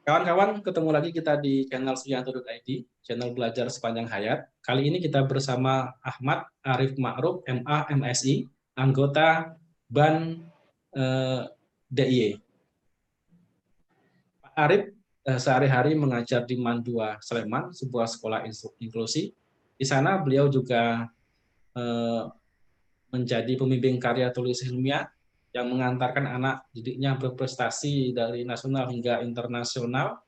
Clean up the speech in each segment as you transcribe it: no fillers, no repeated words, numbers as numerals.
Kawan-kawan, ketemu lagi kita di channel Suyanto.id, channel belajar sepanjang hayat. Kali ini kita bersama Ahmad Arif Ma'ruf, MA, MSI, anggota BAN DIY. Pak Arif sehari-hari mengajar di MAN 2 Sleman, sebuah sekolah inklusi. Di sana beliau juga menjadi pembimbing karya tulis ilmiah yang mengantarkan anak didiknya berprestasi dari nasional hingga internasional.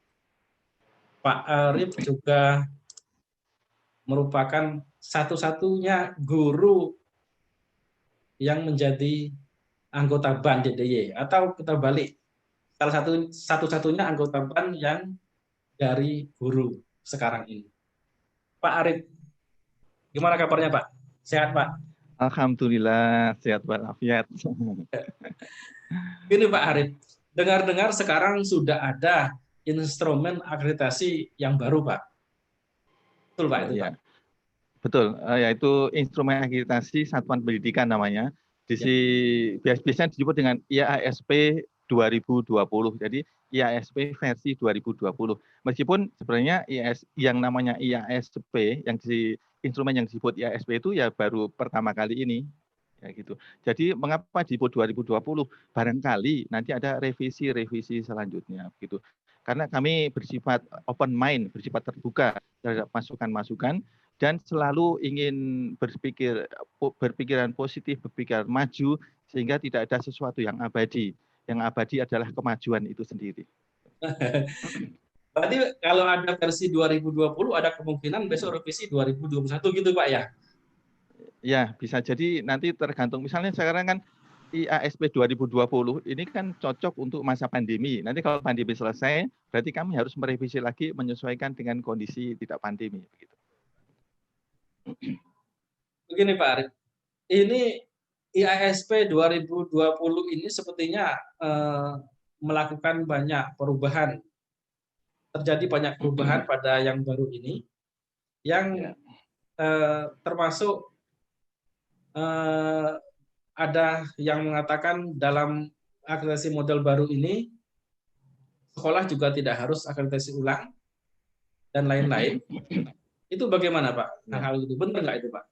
Pak Arif juga merupakan satu-satunya guru yang menjadi anggota BAN DIY, atau kita balik, satu-satunya anggota BAN yang dari guru sekarang ini. Pak Arif, gimana kabarnya Pak? Sehat Pak? Alhamdulillah sehat walafiat. Ini Pak Arif, dengar-dengar sekarang sudah ada instrumen akreditasi yang baru Pak. Betul Pak itu Pak? Ya, betul. Yaitu instrumen akreditasi satuan pendidikan namanya. Biasanya disebut dengan IASP 2020. Jadi IASP versi 2020. Meskipun sebenarnya yang namanya IASP, instrumen yang disebut IASP itu ya baru pertama kali ini. Ya gitu. Jadi mengapa disebut 2020? Barangkali nanti ada revisi selanjutnya gitu. Karena kami bersifat open mind, bersifat terbuka terhadap masukan-masukan dan selalu ingin berpikiran positif, berpikiran maju sehingga tidak ada sesuatu yang abadi. Yang abadi adalah kemajuan itu sendiri. Berarti kalau ada versi 2020 ada kemungkinan besok revisi 2021 gitu Pak ya? Ya, bisa jadi nanti tergantung. Misalnya sekarang kan IASP 2020 ini kan cocok untuk masa pandemi. Nanti kalau pandemi selesai, berarti kami harus merevisi lagi menyesuaikan dengan kondisi tidak pandemi. Begini Pak Arif, ini IASP 2020 ini sepertinya melakukan banyak perubahan. Terjadi banyak perubahan pada yang baru ini, yang termasuk ada yang mengatakan dalam akreditasi model baru ini, sekolah juga tidak harus akreditasi ulang, dan lain-lain. Itu bagaimana Pak? Hal-hal itu benar nggak itu Pak?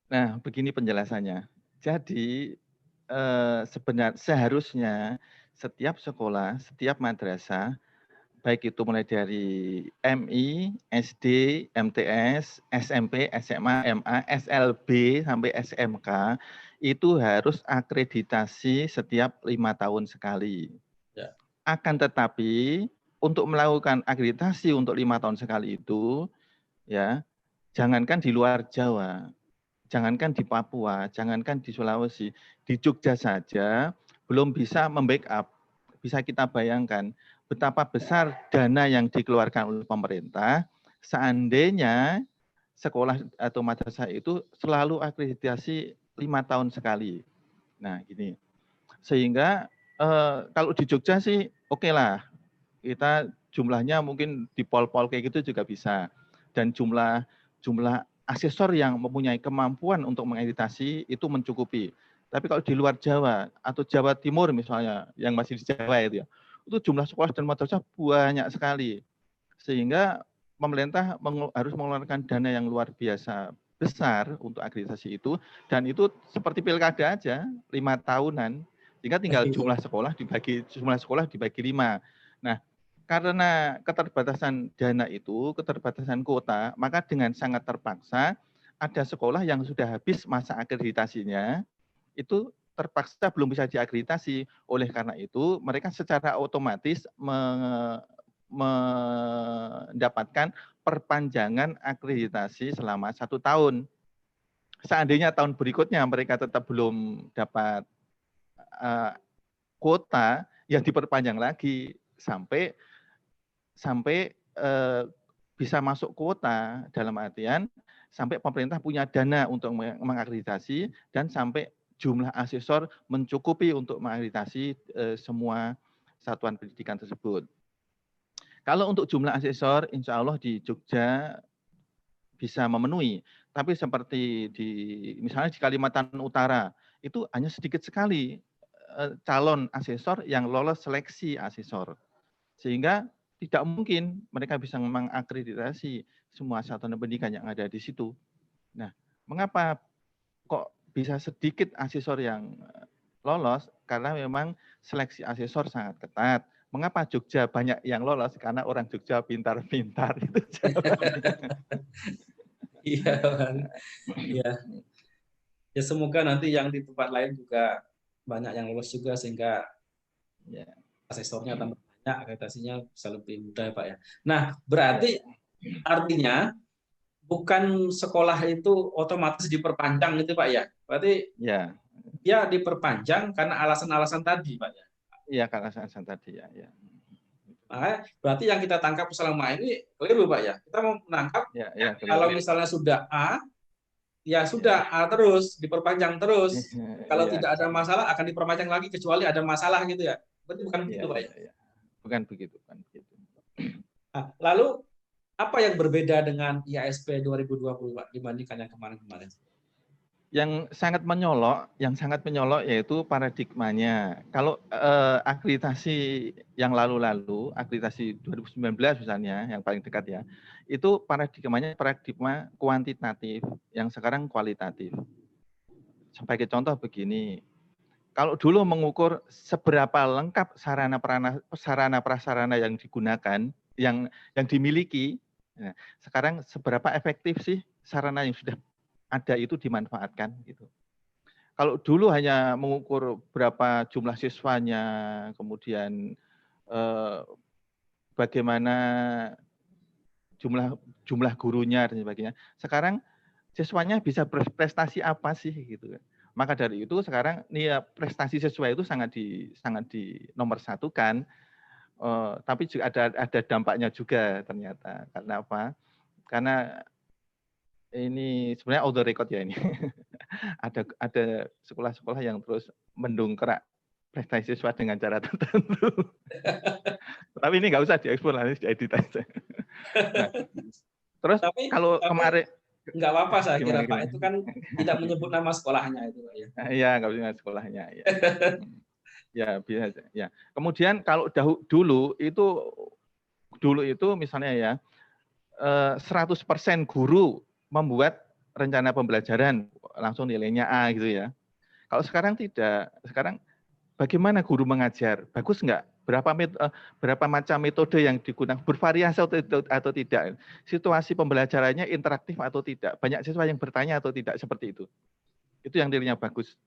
Nah, begini penjelasannya. Jadi seharusnya setiap sekolah, setiap madrasah, baik itu mulai dari MI, SD, MTS, SMP, SMA, MA, SLB, sampai SMK, itu harus akreditasi setiap 5 tahun sekali. Ya. Akan tetapi, untuk melakukan akreditasi untuk 5 tahun sekali itu, ya, jangankan di luar Jawa, jangankan di Papua, jangankan di Sulawesi, di Jogja saja belum bisa membackup. Bisa kita bayangkan betapa besar dana yang dikeluarkan oleh pemerintah seandainya sekolah atau madrasah itu selalu akreditasi 5 tahun sekali. Nah, gini. Sehingga kalau di Jogja sih oke lah. Kita jumlahnya mungkin di pol-pol kayak gitu juga bisa. Dan jumlah asesor yang mempunyai kemampuan untuk mengeditasi itu mencukupi. Tapi kalau di luar Jawa atau Jawa Timur misalnya, yang masih di Jawa itu jumlah sekolah dan madrasah banyak sekali. Sehingga pemerintah harus mengeluarkan dana yang luar biasa besar untuk akreditasi itu, dan itu seperti pilkada aja, 5 tahunan, sehingga tinggal jumlah sekolah dibagi 5. Nah, karena keterbatasan dana itu, keterbatasan kuota, maka dengan sangat terpaksa ada sekolah yang sudah habis masa akreditasinya, itu terpaksa belum bisa diakreditasi. Oleh karena itu, mereka secara otomatis mendapatkan perpanjangan akreditasi selama 1 tahun. Seandainya tahun berikutnya mereka tetap belum dapat kuota, yang diperpanjang lagi sampai bisa masuk kuota, dalam artian sampai pemerintah punya dana untuk mengakreditasi dan sampai jumlah asesor mencukupi untuk mengakreditasi semua satuan pendidikan tersebut. Kalau untuk jumlah asesor, insya Allah di Jogja bisa memenuhi. Tapi seperti misalnya di Kalimantan Utara, itu hanya sedikit sekali calon asesor yang lolos seleksi asesor. Sehingga tidak mungkin mereka bisa mengakreditasi semua satuan pendidikan yang ada di situ. Nah, mengapa kok bisa sedikit asesor yang lolos? Karena memang seleksi asesor sangat ketat. Mengapa Jogja banyak yang lolos? Karena orang Jogja pintar-pintar itu jawabannya. Iya, Bang. Iya. Ya semoga nanti yang di tempat lain juga banyak yang lolos juga sehingga Ya, asesornya tambah banyak, akreditasinya bisa lebih mudah, Pak ya. Nah, berarti artinya bukan sekolah itu otomatis diperpanjang itu, Pak ya. Berarti ya, dia diperpanjang karena alasan-alasan tadi, Pak ya. iya Kak Hasan tadi ya, ya. Nah, berarti yang kita tangkap selama ini keliru, Pak ya. Kita mau menangkap Ya, ya, kalau keliru. misalnya sudah A, ya Ya, sudah A terus, diperpanjang terus. Kalau ya, tidak ada masalah akan diperpanjang lagi kecuali ada masalah gitu ya. Berarti bukan ya, begitu, Pak ya. ya, ya. Bukan begitu, bukan begitu. Nah, lalu apa yang berbeda dengan IASP 2020, Pak, dibandingkan yang kemarin-kemarin? Yang sangat menyolok yaitu paradigmanya. Kalau akreditasi yang lalu-lalu, akreditasi 2019 misalnya, yang paling dekat ya, itu paradigma kuantitatif, yang sekarang kualitatif. Sebagai contoh begini, kalau dulu mengukur seberapa lengkap sarana prasarana yang digunakan, yang dimiliki, nah, sekarang seberapa efektif sih sarana yang sudah ada itu dimanfaatkan gitu. Kalau dulu hanya mengukur berapa jumlah siswanya, kemudian bagaimana jumlah gurunya dan sebagainya. Sekarang siswanya bisa berprestasi apa sih gitu. Maka dari itu sekarang prestasi siswa itu sangat dinomorsatukan. Tapi juga ada dampaknya juga ternyata. Karena apa? Karena ini sebenarnya auto record ya ini. ada sekolah-sekolah yang terus mendongkrak prestasi siswa dengan cara tertentu. Tapi ini nggak usah diekspor, nanti diedit aja. Nah, terus Tapi kalau kemarin nggak apa-apa saya kira, Pak. gimana? Itu kan tidak menyebut nama sekolahnya itu, Pak ya. Iya, nggak usah sekolahnya. Ya, ya biasa. Ya. Kemudian kalau dulu itu misalnya ya 100% guru membuat rencana pembelajaran langsung nilainya A gitu ya. Kalau sekarang tidak. Sekarang bagaimana guru mengajar? Bagus nggak? Berapa macam metode yang digunakan? Bervariasi atau tidak? Situasi pembelajarannya interaktif atau tidak? Banyak siswa yang bertanya atau tidak seperti itu. Itu yang nilainya bagus.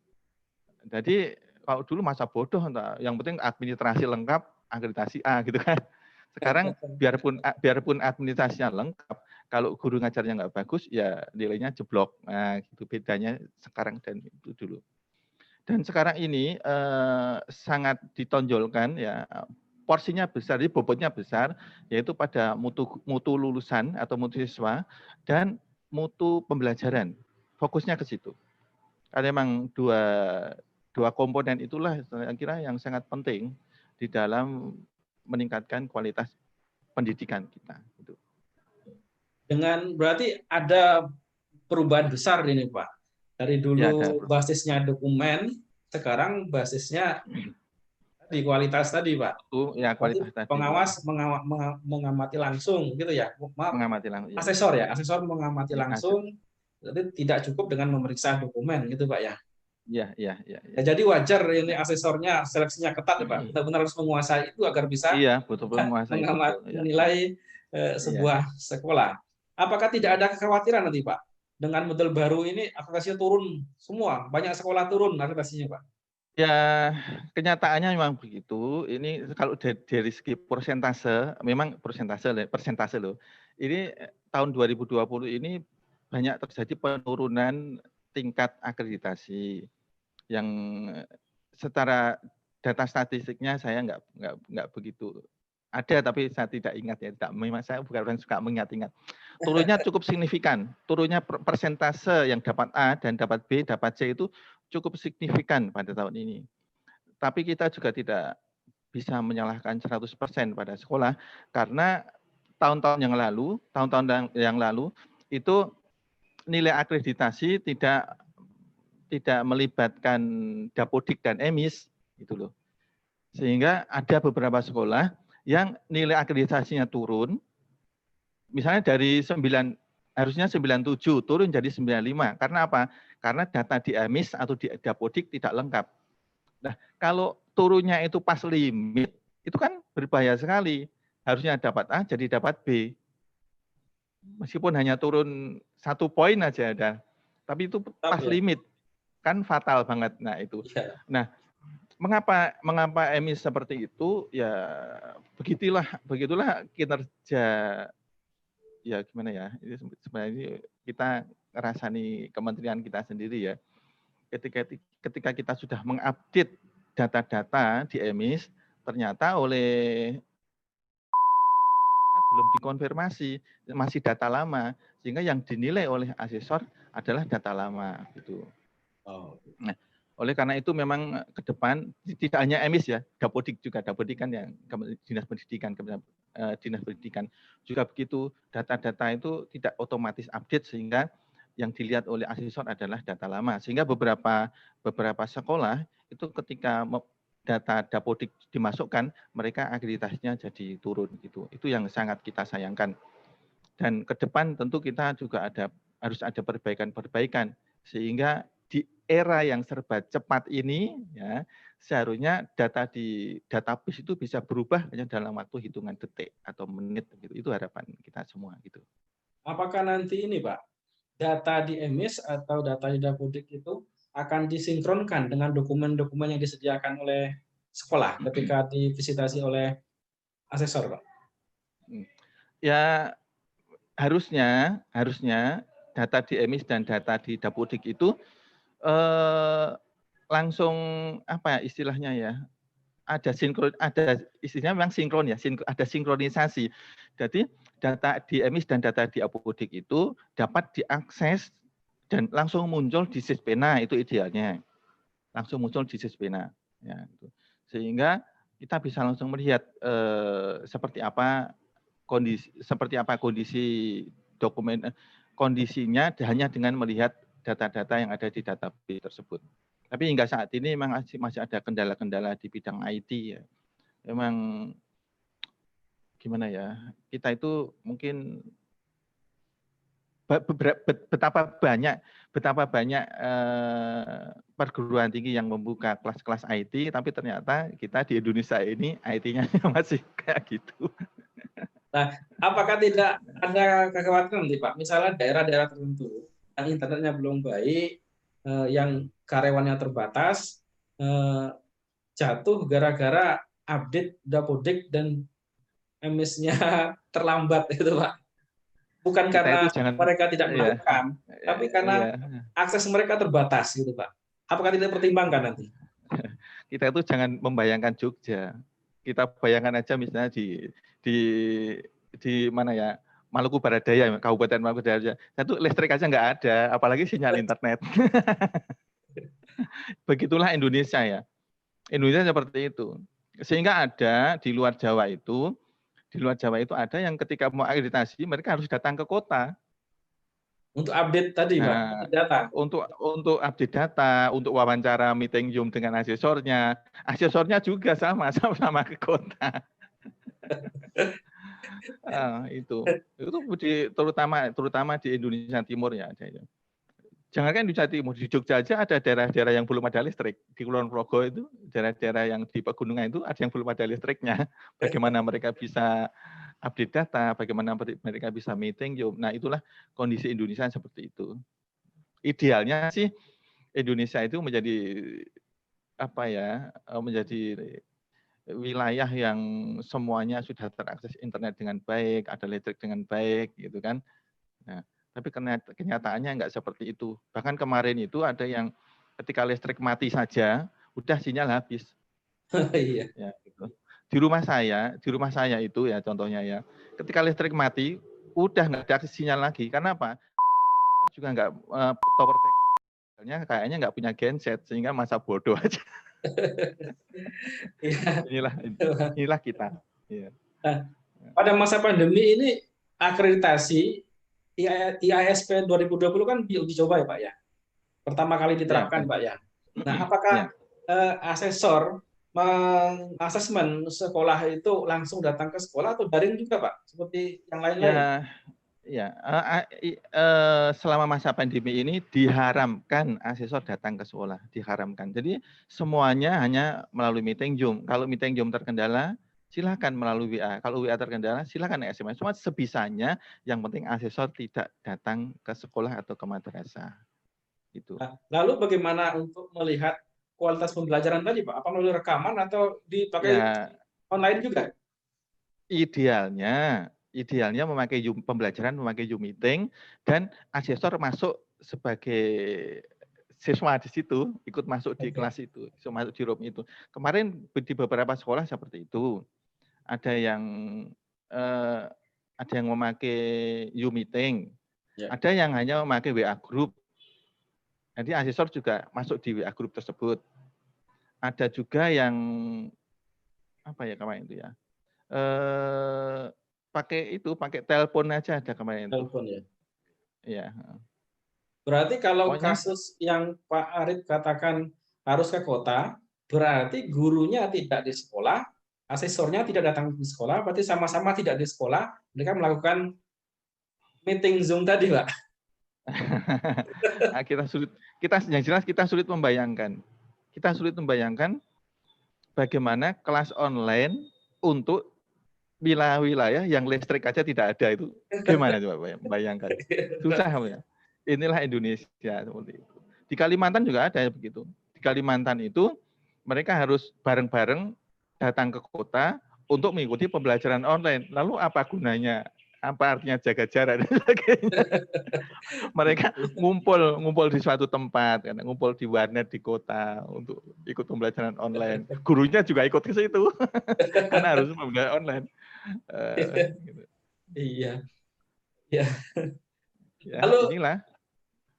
Jadi kalau dulu masa bodoh, yang penting administrasi lengkap, akreditasi A gitu kan. Sekarang biarpun administrasinya lengkap, kalau guru ngajarnya nggak bagus, ya nilainya jeblok. Nah, gitu bedanya sekarang dan itu dulu. Dan sekarang ini sangat ditonjolkan ya, porsinya besar, jadi bobotnya besar, yaitu pada mutu lulusan atau mutu siswa dan mutu pembelajaran. Fokusnya ke situ. Karena memang dua komponen itulah saya kira yang sangat penting di dalam meningkatkan kualitas pendidikan kita. Gitu. Dengan berarti ada perubahan besar ini, Pak. Dari Ya, dulu basisnya dokumen, sekarang basisnya di kualitas tadi, Pak. ya Berarti kualitas tadi. pengawas mengamati langsung gitu ya. Maaf, Mengamati langsung. asesor ya, asesor mengamati Ya, langsung. Jadi tidak cukup dengan memeriksa dokumen gitu, Pak ya. Ya. Ya, jadi wajar ini asesornya seleksinya ketat ya, Pak. Benar-benar harus menguasai itu agar bisa Iya, betul-betul menguasai betul. Ya. menilai sebuah sekolah. Apakah tidak ada kekhawatiran nanti, Pak? Dengan model baru ini akreditasinya turun semua, banyak sekolah turun akreditasinya, Pak. Ya, kenyataannya memang begitu. Ini kalau dari segi persentase, memang persentase loh. Ini tahun 2020 ini banyak terjadi penurunan tingkat akreditasi yang secara data statistiknya saya nggak begitu ada, tapi saya tidak ingat ya. Memang saya bukan orang suka mengingat-ingat. Turunnya cukup signifikan. Turunnya persentase yang dapat A dan dapat B, dapat C itu cukup signifikan pada tahun ini. Tapi kita juga tidak bisa menyalahkan 100% pada sekolah karena tahun-tahun yang lalu itu nilai akreditasi tidak melibatkan Dapodik dan EMIS gitu loh. Sehingga ada beberapa sekolah yang nilai akreditasinya turun, misalnya dari 9, harusnya 97 turun jadi 95. Karena apa? Karena data di EMIS atau di Dapodik tidak lengkap. Nah, kalau turunnya itu pas limit, itu kan berbahaya sekali. Harusnya dapat A jadi dapat B. Meskipun hanya turun 1 poin aja ada. Tapi itu pas ya. limit. Kan fatal banget. Nah, itu. Ya. Nah, mengapa EMIS seperti itu? Ya begitulah kinerja, ya gimana ya? Ini sebenarnya kita ngerasani kementerian kita sendiri ya. Ketika kita sudah mengupdate data-data di EMIS, ternyata oleh belum dikonfirmasi, masih data lama, sehingga yang dinilai oleh asesor adalah data lama gitu. Oh. Nah, oleh karena itu memang ke depan tidak hanya EMIS ya, Dapodik juga, Dapodik kan yang Dinas Pendidikan, Dinas Pendidikan juga begitu, data-data itu tidak otomatis update sehingga yang dilihat oleh asesor adalah data lama, sehingga beberapa sekolah itu ketika data Dapodik dimasukkan, mereka akreditasinya jadi turun gitu. Itu yang sangat kita sayangkan. Dan ke depan tentu kita juga harus ada perbaikan-perbaikan sehingga di era yang serba cepat ini ya seharusnya data di database itu bisa berubah hanya dalam waktu hitungan detik atau menit gitu. Itu harapan kita semua gitu. Apakah nanti ini, Pak, data di EMIS atau data di Dapodik itu akan disinkronkan dengan dokumen-dokumen yang disediakan oleh sekolah ketika divisitasi oleh asesor, Pak? Ya harusnya data di EMIS dan data di Dapodik itu langsung apa ya istilahnya ya, ada istilahnya memang sinkron ya, ada sinkronisasi. Jadi data di EMIS dan data di Dapodik itu dapat diakses dan langsung muncul di Sispena, itu idealnya. Langsung muncul di Sispena. Ya, gitu. Sehingga kita bisa langsung melihat seperti apa kondisi dokumen, kondisinya hanya dengan melihat data-data yang ada di database tersebut. Tapi hingga saat ini memang masih ada kendala-kendala di bidang IT ya. Memang gimana ya, kita itu mungkin betapa banyak perguruan tinggi yang membuka kelas-kelas IT, tapi ternyata kita di Indonesia ini IT-nya masih kayak gitu. Nah, apakah tidak ada kekhawatiran nih, Pak? Misalnya daerah-daerah tertentu yang internetnya belum baik, yang karyawannya terbatas, jatuh gara-gara update Dapodik dan EMIS-nya terlambat itu, Pak. Bukan Kita karena itu jangan mereka tidak ya, melakukan, tapi karena ya, akses mereka terbatas gitu, Pak. Apakah tidak dipertimbangkan nanti? kita itu jangan membayangkan Jogja. Kita bayangkan aja misalnya di mana ya, Maluku Barat Daya, Kabupaten Maluku Barat Daya. Satu listrik aja nggak ada, apalagi sinyal internet. Begitulah Indonesia ya. Indonesia seperti itu. Sehingga ada di luar Jawa itu ada yang ketika mau akreditasi mereka harus datang ke kota. Untuk update tadi, Pak, Nah, update data. untuk update data, untuk wawancara meeting Zoom dengan asesornya juga sama ke kota. Itu terutama di Indonesia Timur ya ada. Jangankan di Jawa Timur, di Jogja aja ada daerah-daerah yang belum ada listrik. Di Kulon Progo itu, daerah-daerah yang di pegunungan itu ada yang belum ada listriknya. Bagaimana mereka bisa update data, bagaimana mereka bisa meeting. Nah, itulah kondisi Indonesia seperti itu. Idealnya sih Indonesia itu menjadi wilayah yang semuanya sudah terakses internet dengan baik, ada listrik dengan baik, gitu kan. Nah, tapi kenyataannya nggak seperti itu. Bahkan kemarin itu ada yang ketika listrik mati saja, udah sinyal habis. Iya. Ya, gitu. Di rumah saya itu ya contohnya ya, ketika listrik mati, udah nggak ada sinyal lagi. Karena apa? Juga nggak tower kayaknya nggak punya genset sehingga masa bodoh aja. inilah kita. Ya. Nah, pada masa pandemi ini akreditasi IASP 2020 kan uji coba ya, Pak ya. Pertama kali diterapkan, Pak ya. Nah, apakah asesor mengasesmen sekolah itu langsung datang ke sekolah atau daring juga, Pak? Seperti yang lain-lain? Ya, ya. Selama masa pandemi ini diharamkan asesor datang ke sekolah, diharamkan. Jadi semuanya hanya melalui meeting Zoom. Kalau meeting Zoom terkendala, silakan melalui WA. Kalau WA terkendala, silakan SMS. Cuma sebisanya, yang penting asesor tidak datang ke sekolah atau ke madrasah. Itu. Nah, lalu bagaimana untuk melihat kualitas pembelajaran tadi, Pak? Apa melalui rekaman atau dipakai Ya, online juga? idealnya memakai Zoom, pembelajaran memakai Zoom meeting, dan asesor masuk sebagai siswa di situ, ikut masuk di Oke. kelas itu, masuk di room itu. Kemarin di beberapa sekolah seperti itu. Ada yang eh, memakai Zoom meeting, Ya. ada yang hanya memakai WA group. Nanti asesor juga masuk di WA group tersebut. Ada juga yang apa ya kemarin itu ya? Pakai telepon aja ada kemarin itu. Telepon ya. Iya, Berarti kalau pokoknya kasus yang Pak Arif katakan harus ke kota, berarti gurunya tidak di sekolah, asesornya tidak datang di sekolah, berarti sama-sama tidak di sekolah, mereka melakukan meeting Zoom tadi, Pak. yang jelas kita sulit membayangkan. Kita sulit membayangkan bagaimana kelas online untuk wilayah-wilayah yang listrik aja tidak ada itu. Gimana coba bayangkan? Susah ya. Inilah Indonesia seperti itu. Di Kalimantan juga ada begitu. Di Kalimantan itu mereka harus bareng-bareng datang ke kota untuk mengikuti pembelajaran online. Lalu apa gunanya? Apa artinya jaga jarak dan sebagainya? Mereka ngumpul di suatu tempat, ngumpul di warnet di kota untuk ikut pembelajaran online. Gurunya juga ikut ke situ karena harus pembelajaran online. Gitu. Iya. Ya. Ya, Lalu inilah.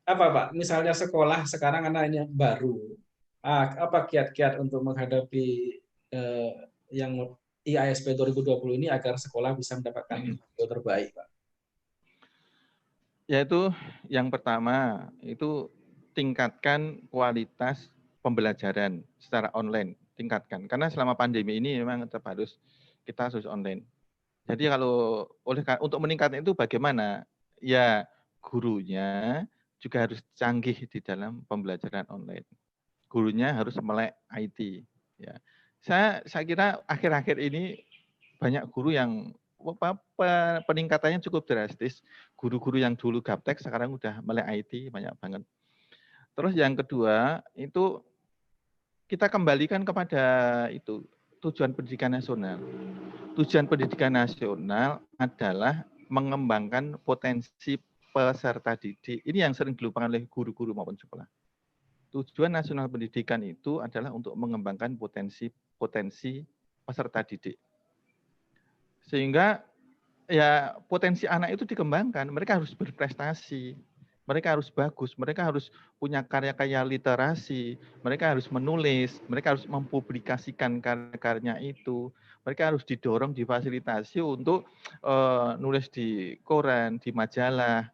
apa, Pak? Misalnya sekolah sekarang anaknya baru, apa kiat-kiat untuk menghadapi eh, yang IASP 2020 ini agar sekolah bisa mendapatkan yang terbaik, Pak? Yaitu yang pertama itu tingkatkan kualitas pembelajaran secara online, tingkatkan. Karena selama pandemi ini memang tetap kita harus online. Jadi kalau untuk meningkatkan itu bagaimana? Ya gurunya juga harus canggih di dalam pembelajaran online. Gurunya harus melek IT. Ya. Saya kira akhir-akhir ini banyak guru yang peningkatannya cukup drastis. Guru-guru yang dulu gaptek sekarang udah melek IT banyak banget. Terus yang kedua itu kita kembalikan kepada itu tujuan pendidikan nasional. Tujuan pendidikan nasional adalah mengembangkan potensi peserta didik. Ini yang sering dilupakan oleh guru-guru maupun sekolah. Tujuan nasional pendidikan itu adalah untuk mengembangkan potensi peserta didik. Sehingga ya potensi anak itu dikembangkan, mereka harus berprestasi, mereka harus bagus, mereka harus punya karya-karya literasi, mereka harus menulis, mereka harus mempublikasikan karya-karyanya itu, mereka harus didorong, difasilitasi untuk nulis di koran, di majalah,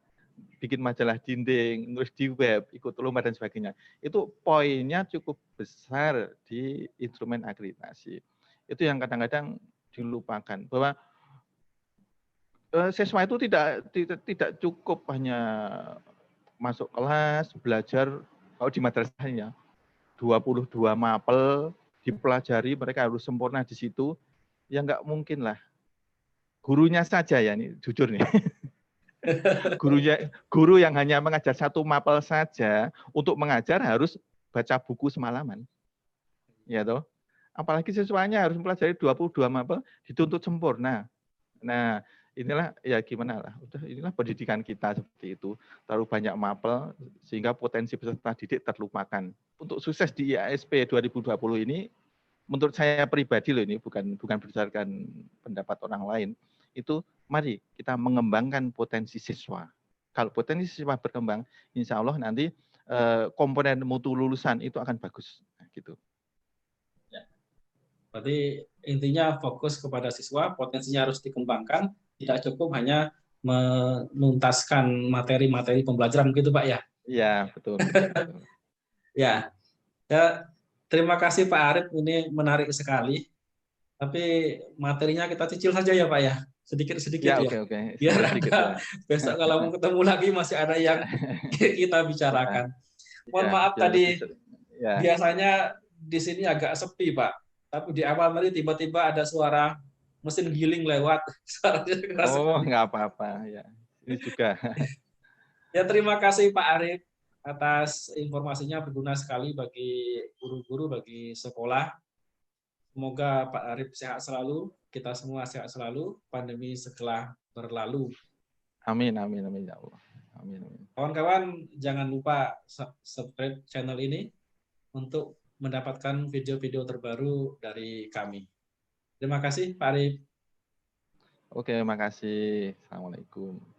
bikin majalah dinding, nulis di web, ikut lomba dan sebagainya. Itu poinnya cukup besar di instrumen akreditasi. Itu yang kadang-kadang dilupakan bahwa siswa itu tidak cukup hanya masuk kelas, belajar, kalau di madrasahnya 22 mapel dipelajari, mereka harus sempurna di situ, ya nggak mungkin lah. Gurunya saja ya, ini jujur nih. Guru yang hanya mengajar satu mapel saja, untuk mengajar harus baca buku semalaman. Ya toh? Apalagi siswanya harus mempelajari 22 mapel, dituntut sempurna. Nah, inilah ya gimana lah, inilah pendidikan kita seperti itu, terlalu banyak mapel sehingga potensi peserta didik terlupakan. Untuk sukses di IASP 2020 ini, menurut saya pribadi loh, ini bukan berdasarkan pendapat orang lain, itu mari kita mengembangkan potensi siswa. Kalau potensi siswa berkembang, insya Allah nanti komponen mutu lulusan itu akan bagus, gitu. Berarti intinya fokus kepada siswa, potensinya harus dikembangkan, tidak cukup hanya menuntaskan materi-materi pembelajaran begitu, Pak ya? Iya, betul. Ya, ya. Terima kasih Pak Arif, ini menarik sekali. Tapi materinya kita cicil saja ya Pak ya, sedikit-sedikit Ya, ya. oke, oke. Biar Sedikit-sedikit ya. ada besok kalau mau ketemu lagi masih ada yang kita Ya, bicarakan. Mohon ya, maaf biar lebih tadi, ya. biasanya di sini agak sepi Pak. Tapi di awal tadi tiba-tiba ada suara mesin giling lewat. Suaranya keras Oh, sekali. nggak apa-apa ya. Ini juga. Ya terima kasih Pak Arif atas informasinya, berguna sekali bagi guru-guru, bagi sekolah. Semoga Pak Arif sehat selalu, kita semua sehat selalu, pandemi segera berlalu. Amin, amin, amin ya Allah. Amin, amin. Kawan-kawan jangan lupa subscribe channel ini untuk mendapatkan video-video terbaru dari kami. Terima kasih Pak Arif. Oke, makasih. Assalamualaikum.